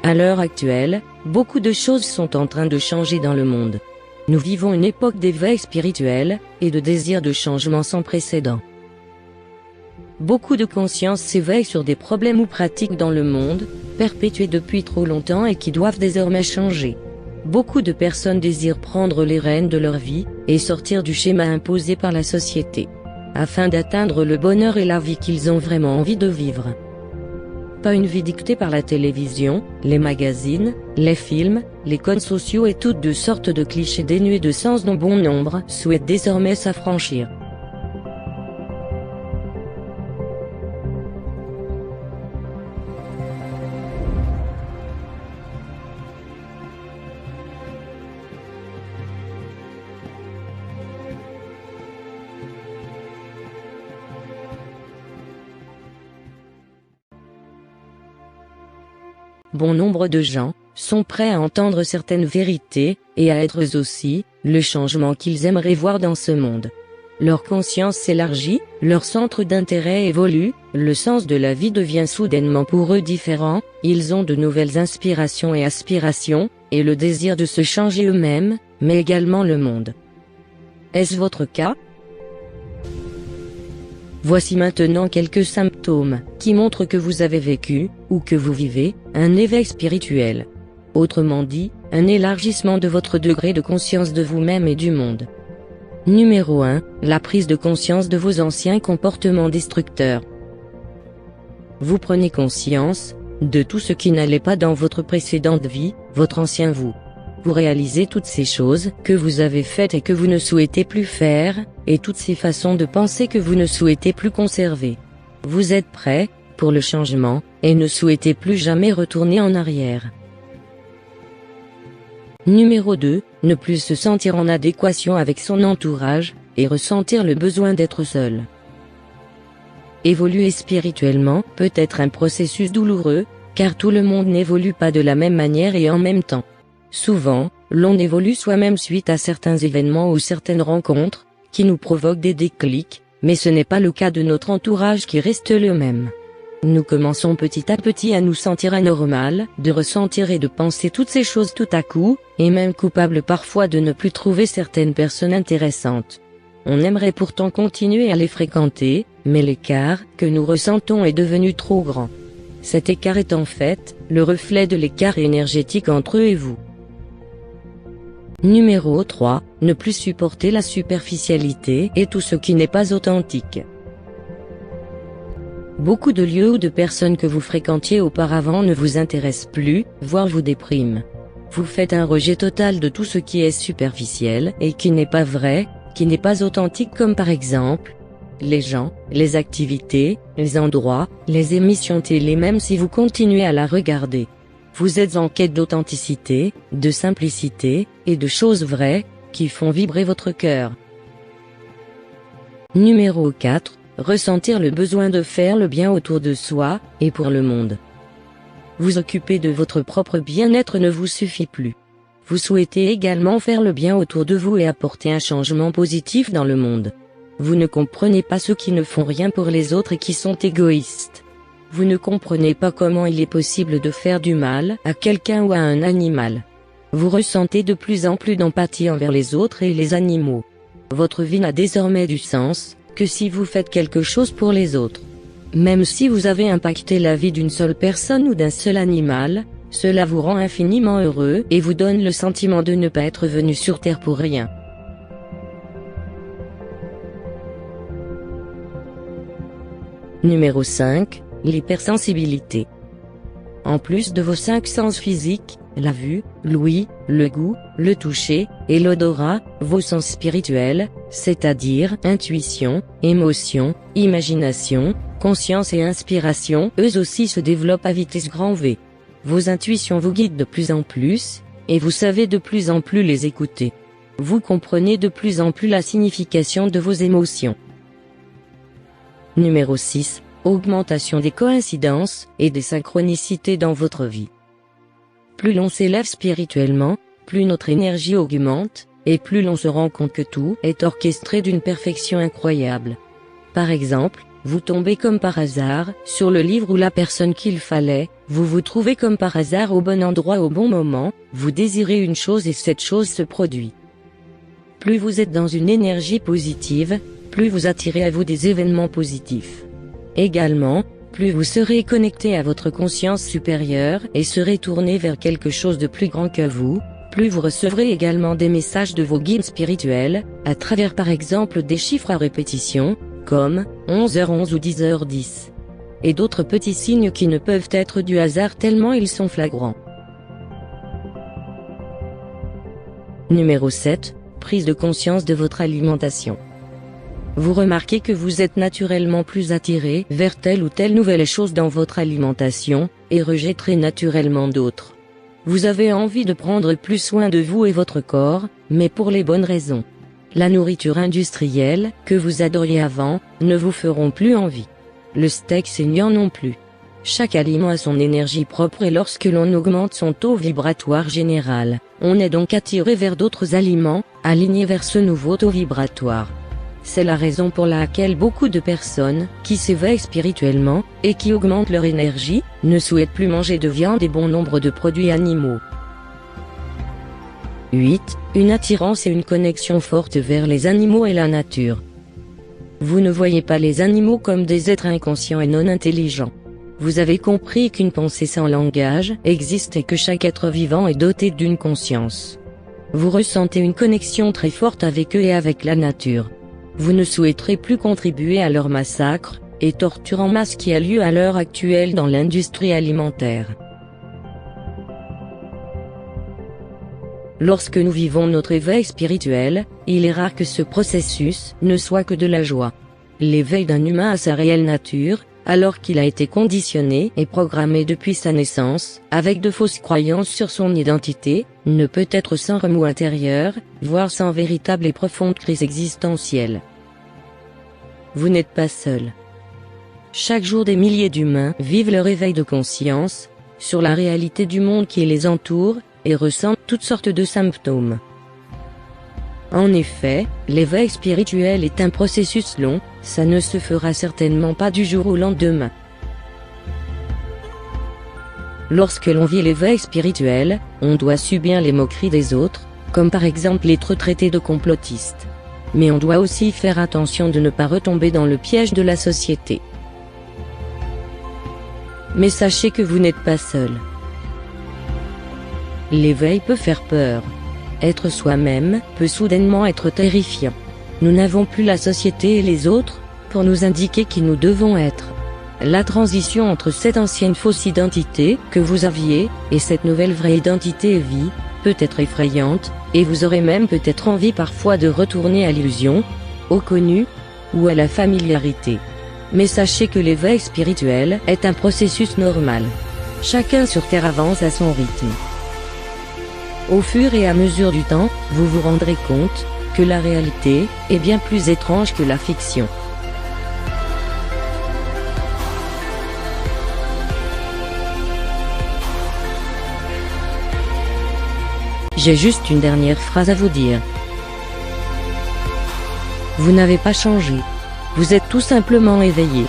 À l'heure actuelle, beaucoup de choses sont en train de changer dans le monde. Nous vivons une époque d'éveil spirituel, et de désir de changement sans précédent. Beaucoup de consciences s'éveillent sur des problèmes ou pratiques dans le monde, perpétués depuis trop longtemps et qui doivent désormais changer. Beaucoup de personnes désirent prendre les rênes de leur vie, et sortir du schéma imposé par la société, afin d'atteindre le bonheur et la vie qu'ils ont vraiment envie de vivre. Pas une vie dictée par la télévision, les magazines, les films, les codes sociaux et toutes de sortes de clichés dénués de sens dont bon nombre souhaitent désormais s'affranchir. Bon nombre de gens sont prêts à entendre certaines vérités, et à être eux aussi le changement qu'ils aimeraient voir dans ce monde. Leur conscience s'élargit, leur centre d'intérêt évolue, le sens de la vie devient soudainement pour eux différent, ils ont de nouvelles inspirations et aspirations, et le désir de se changer eux-mêmes, mais également le monde. Est-ce votre cas ? Voici maintenant quelques symptômes qui montrent que vous avez vécu, ou que vous vivez, un éveil spirituel. Autrement dit, un élargissement de votre degré de conscience de vous-même et du monde. Numéro 1, la prise de conscience de vos anciens comportements destructeurs. Vous prenez conscience de tout ce qui n'allait pas dans votre précédente vie, votre ancien vous. Vous réalisez toutes ces choses que vous avez faites et que vous ne souhaitez plus faire, et toutes ces façons de penser que vous ne souhaitez plus conserver. Vous êtes prêt pour le changement, et ne souhaitez plus jamais retourner en arrière. Numéro 2, ne plus se sentir en adéquation avec son entourage, et ressentir le besoin d'être seul. Évoluer spirituellement peut être un processus douloureux, car tout le monde n'évolue pas de la même manière et en même temps. Souvent, l'on évolue soi-même suite à certains événements ou certaines rencontres, qui nous provoquent des déclics, mais ce n'est pas le cas de notre entourage qui reste le même. Nous commençons petit à petit à nous sentir anormal, de ressentir et de penser toutes ces choses tout à coup, et même coupables parfois de ne plus trouver certaines personnes intéressantes. On aimerait pourtant continuer à les fréquenter, mais l'écart que nous ressentons est devenu trop grand. Cet écart est en fait le reflet de l'écart énergétique entre eux et vous. Numéro 3, ne plus supporter la superficialité et tout ce qui n'est pas authentique. Beaucoup de lieux ou de personnes que vous fréquentiez auparavant ne vous intéressent plus, voire vous dépriment. Vous faites un rejet total de tout ce qui est superficiel et qui n'est pas vrai, qui n'est pas authentique, comme par exemple les gens, les activités, les endroits, les émissions télé, même si vous continuez à la regarder. Vous êtes en quête d'authenticité, de simplicité, et de choses vraies, qui font vibrer votre cœur. Numéro 4, ressentir le besoin de faire le bien autour de soi, et pour le monde. Vous occuper de votre propre bien-être ne vous suffit plus. Vous souhaitez également faire le bien autour de vous et apporter un changement positif dans le monde. Vous ne comprenez pas ceux qui ne font rien pour les autres et qui sont égoïstes. Vous ne comprenez pas comment il est possible de faire du mal à quelqu'un ou à un animal. Vous ressentez de plus en plus d'empathie envers les autres et les animaux. Votre vie n'a désormais du sens que si vous faites quelque chose pour les autres. Même si vous avez impacté la vie d'une seule personne ou d'un seul animal, cela vous rend infiniment heureux et vous donne le sentiment de ne pas être venu sur Terre pour rien. Numéro 5, l'hypersensibilité. En plus de vos 5 sens physiques, la vue, l'ouïe, le goût, le toucher, et l'odorat, vos sens spirituels, c'est-à-dire intuition, émotion, imagination, conscience et inspiration, eux aussi se développent à vitesse grand V. Vos intuitions vous guident de plus en plus, et vous savez de plus en plus les écouter. Vous comprenez de plus en plus la signification de vos émotions. Numéro 6, augmentation des coïncidences et des synchronicités dans votre vie. Plus l'on s'élève spirituellement, plus notre énergie augmente, et plus l'on se rend compte que tout est orchestré d'une perfection incroyable. Par exemple, vous tombez comme par hasard sur le livre ou la personne qu'il fallait, vous vous trouvez comme par hasard au bon endroit au bon moment, vous désirez une chose et cette chose se produit. Plus vous êtes dans une énergie positive, plus vous attirez à vous des événements positifs. Également, plus vous serez connecté à votre conscience supérieure et serez tourné vers quelque chose de plus grand que vous, plus vous recevrez également des messages de vos guides spirituels, à travers par exemple des chiffres à répétition, comme 11h11 ou 10h10. Et d'autres petits signes qui ne peuvent être du hasard tellement ils sont flagrants. Numéro 7. Prise de conscience de votre alimentation. Vous remarquez que vous êtes naturellement plus attiré vers telle ou telle nouvelle chose dans votre alimentation, et rejetterez naturellement d'autres. Vous avez envie de prendre plus soin de vous et votre corps, mais pour les bonnes raisons. La nourriture industrielle, que vous adoriez avant, ne vous feront plus envie. Le steak saignant non plus. Chaque aliment a son énergie propre et lorsque l'on augmente son taux vibratoire général, on est donc attiré vers d'autres aliments, alignés vers ce nouveau taux vibratoire. C'est la raison pour laquelle beaucoup de personnes, qui s'éveillent spirituellement, et qui augmentent leur énergie, ne souhaitent plus manger de viande et bon nombre de produits animaux. 8. Une attirance et une connexion forte vers les animaux et la nature. Vous ne voyez pas les animaux comme des êtres inconscients et non intelligents. Vous avez compris qu'une pensée sans langage existe et que chaque être vivant est doté d'une conscience. Vous ressentez une connexion très forte avec eux et avec la nature. Vous ne souhaiterez plus contribuer à leur massacre et torture en masse qui a lieu à l'heure actuelle dans l'industrie alimentaire. Lorsque nous vivons notre éveil spirituel, il est rare que ce processus ne soit que de la joie. L'éveil d'un humain à sa réelle nature, alors qu'il a été conditionné et programmé depuis sa naissance, avec de fausses croyances sur son identité, ne peut être sans remous intérieur, voire sans véritable et profonde crise existentielle. Vous n'êtes pas seul. Chaque jour des milliers d'humains vivent leur éveil de conscience, sur la réalité du monde qui les entoure, et ressentent toutes sortes de symptômes. En effet, l'éveil spirituel est un processus long, ça ne se fera certainement pas du jour au lendemain. Lorsque l'on vit l'éveil spirituel, on doit subir les moqueries des autres, comme par exemple être traité de complotiste. Mais on doit aussi faire attention de ne pas retomber dans le piège de la société. Mais sachez que vous n'êtes pas seul. L'éveil peut faire peur. Être soi-même peut soudainement être terrifiant. Nous n'avons plus la société et les autres pour nous indiquer qui nous devons être. La transition entre cette ancienne fausse identité que vous aviez et cette nouvelle vraie identité vie peut être effrayante, et vous aurez même peut-être envie parfois de retourner à l'illusion, au connu ou à la familiarité. Mais sachez que l'éveil spirituel est un processus normal. Chacun sur Terre avance à son rythme. Au fur et à mesure du temps, vous vous rendrez compte que la réalité est bien plus étrange que la fiction. J'ai juste une dernière phrase à vous dire. Vous n'avez pas changé. Vous êtes tout simplement éveillé.